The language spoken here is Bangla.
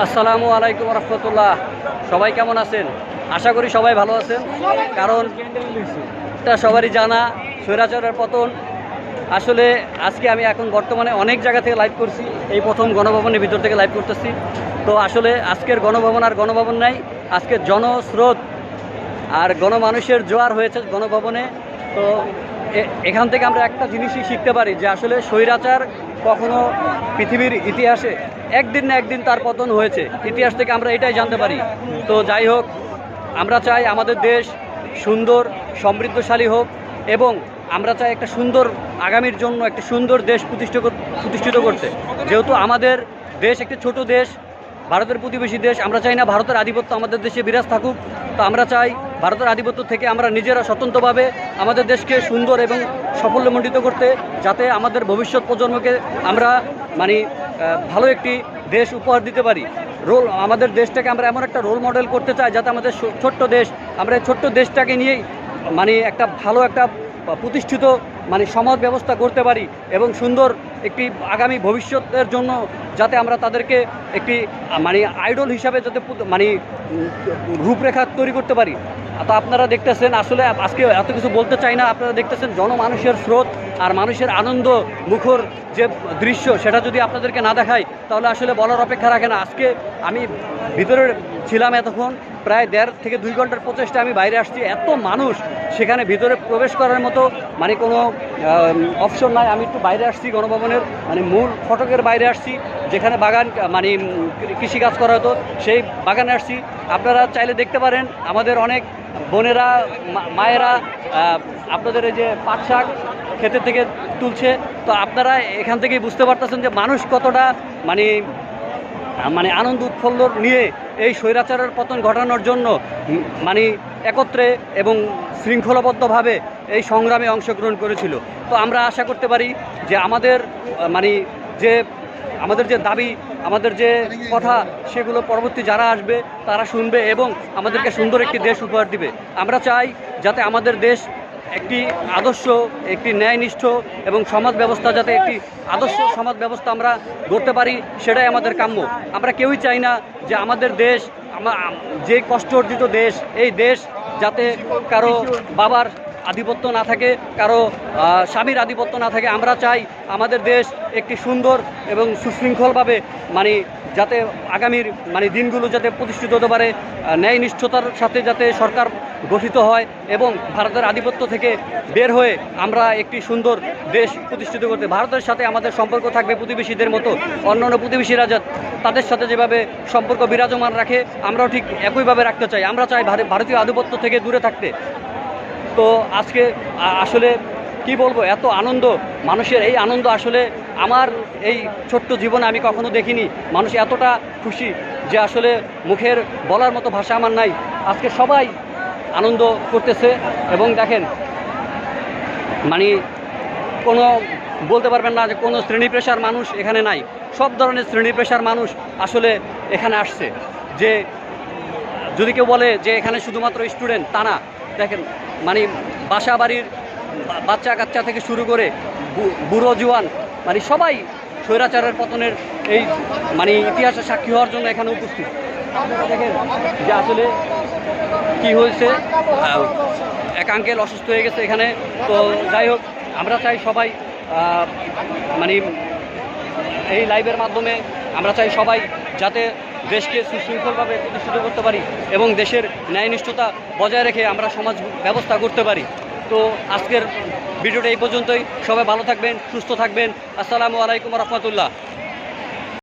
আসসালামু আলাইকুম রহমতুল্লাহ। সবাই কেমন আছেন? আশা করি সবাই ভালো আছেন, কারণ এটা সবারই জানা স্বৈরাচারের পতন। আসলে আজকে আমি এখন বর্তমানে অনেক জায়গা থেকে লাইভ করছি, এই প্রথম গণভবনের ভিতর থেকে লাইভ করতেছি। তো আসলে আজকের গণভবন আর গণভবন নাই, আজকের জনস্রোত আর গণমানুষের জোয়ার হয়েছে গণভবনে। তো এখান থেকে আমরা একটা জিনিসই শিখতে পারি যে আসলে স্বৈরাচার কখনো পৃথিবীর ইতিহাসে একদিন না একদিন তার পতন হয়েছে, ইতিহাস থেকে আমরা এটাই জানতে পারি। তো যাই হোক, আমরা চাই আমাদের দেশ সুন্দর সমৃদ্ধশালী হোক, এবং আমরা চাই একটা সুন্দর আগামীর জন্য একটা সুন্দর দেশ প্রতিষ্ঠিত করতে। যেহেতু আমাদের দেশ একটি ছোট দেশ, ভারতের প্রতিবেশী দেশ, আমরা চাই না ভারতের আধিপত্য আমাদের দেশে বিরাজ থাকুক। তো আমরা চাই ভারতের আধিপত্য থেকে আমরা নিজেরা স্বতন্ত্রভাবে আমাদের দেশকে সুন্দর এবং সাফল্যমণ্ডিত করতে, যাতে আমাদের ভবিষ্যৎ প্রজন্মকে আমরা ভালো একটি দেশ উপহার দিতে পারি। আমাদের দেশটাকে আমরা এমন একটা রোল মডেল করতে চাই, যাতে আমাদের ছোট্ট দেশ, আমরা এই ছোট্ট দেশটাকে নিয়েই একটা ভালো একটা প্রতিষ্ঠিত সমাজ ব্যবস্থা করতে পারি, এবং সুন্দর একটি আগামী ভবিষ্যতের জন্য যাতে আমরা তাদেরকে একটি আইডল হিসাবে যাতে রূপরেখা তৈরি করতে পারি। তো আপনারা দেখতেছেন, আসলে আজকে এত কিছু বলতে চাই না, আপনারা দেখতেছেন জনমানুষের স্রোত আর মানুষের আনন্দ মুখর যে দৃশ্য, সেটা যদি আপনাদেরকে না দেখাই তাহলে আসলে বলার অপেক্ষা রাখে না। আজকে আমি ভিতরে ছিলাম এতক্ষণ, প্রায় 1.5 থেকে 2 ঘন্টার প্রচেষ্টা আমি বাইরে আসছি। এত মানুষ, সেখানে ভিতরে প্রবেশ করার মতো কোনো অপশন নাই। আমি একটু বাইরে আসছি, গণভবনের মূল ফটকের বাইরে আসছি, যেখানে বাগান কৃষিকাজ করা হতো, সেই বাগানে আসছি। আপনারা চাইলে দেখতে পারেন, আমাদের অনেক বোনেরা মায়েরা আপনাদের এই যে পাট শাক ক্ষেতের থেকে তুলছে। তো আপনারা এখান থেকেই বুঝতে পারতেছেন যে মানুষ কতটা আনন্দ উৎফুল্ল নিয়ে এই স্বৈরাচারের পতন ঘটানোর জন্য একত্রে এবং শৃঙ্খলাবদ্ধভাবে এই সংগ্রামে অংশগ্রহণ করেছিল। তো আমরা আশা করতে পারি যে আমাদের আমাদের যে দাবি, আমাদের যে কথা, সেগুলো পরবর্তী যারা আসবে তারা শুনবে এবং আমাদেরকে সুন্দর একটি দেশ উপহার দিবে। আমরা চাই যাতে আমাদের দেশ একটি আদর্শ, একটি ন্যায়নিষ্ঠ এবং সমাজ ব্যবস্থা, যাতে একটি আদর্শ সমাজ ব্যবস্থা আমরা গড়তে পারি, সেটাই আমাদের কাম্য। আমরা কেউই চাই না যে আমাদের দেশ, যে কষ্ট অর্জিত দেশ, এই দেশ যাতে কারো বাবার আধিপত্য না থাকে, কারো স্বামীর আধিপত্য না থাকে। আমরা চাই আমাদের দেশ একটি সুন্দর এবং সুশৃঙ্খলভাবে যাতে আগামীর দিনগুলো যাতে প্রতিষ্ঠিত হতে পারে, ন্যায়নিষ্ঠতার সাথে যাতে সরকার গঠিত হয়, এবং ভারতের আধিপত্য থেকে বের হয়ে আমরা একটি সুন্দর দেশ প্রতিষ্ঠিত করতে। ভারতের সাথে আমাদের সম্পর্ক থাকবে প্রতিবেশীদের মতো, অন্যান্য প্রতিবেশীরা তাদের সাথে যেভাবে সম্পর্ক বিরাজমান রাখে, আমরাও ঠিক একইভাবে রাখতে চাই। আমরা চাই ভারতীয় আধিপত্য থেকে দূরে থাকতে। তো আজকে আসলে কি বলবো, এত আনন্দ, মানুষের এই আনন্দ আসলে আমার এই ছোট্ট জীবনে আমি কখনো দেখিনি। মানুষ এতটা খুশি যে আসলে মুখের বলার মতো ভাষা আমার নাই। আজকে সবাই আনন্দ করতেছে, এবং দেখেন কোনো বলতে পারবেন না যে কোনো শ্রেণী পেশার মানুষ এখানে নাই। সব ধরনের শ্রেণী পেশার মানুষ আসলে এখানে আসছে। যে যদি কেউ বলে যে এখানে শুধুমাত্র স্টুডেন্ট, তা না। দেখেন বাসা বাড়ির বাচ্চা কাচ্চা থেকে শুরু করে বুড়ো জোয়ান সবাই স্বৈরাচারের পতনের এই ইতিহাসে সাক্ষী হওয়ার জন্য এখানে উপস্থিত। আপনারা দেখেন যে আসলে কি হয়েছে, এক আঙ্কেল অসুস্থ হয়ে গেছে এখানে। তো যাই হোক, আমরা চাই সবাই এই লাইভের মাধ্যমে আমরা চাই সবাই যাতে দেশকে সুশৃঙ্খলভাবে প্রতিষ্ঠিত করতে পারি, এবং দেশের ন্যায়নিষ্ঠতা বজায় রেখে আমরা সমাজ ব্যবস্থা করতে পারি। তো আজকের ভিডিওটা এই পর্যন্তই। সবাই ভালো থাকবেন, সুস্থ থাকবেন। আসসালামু আলাইকুম রহমতুল্লাহ।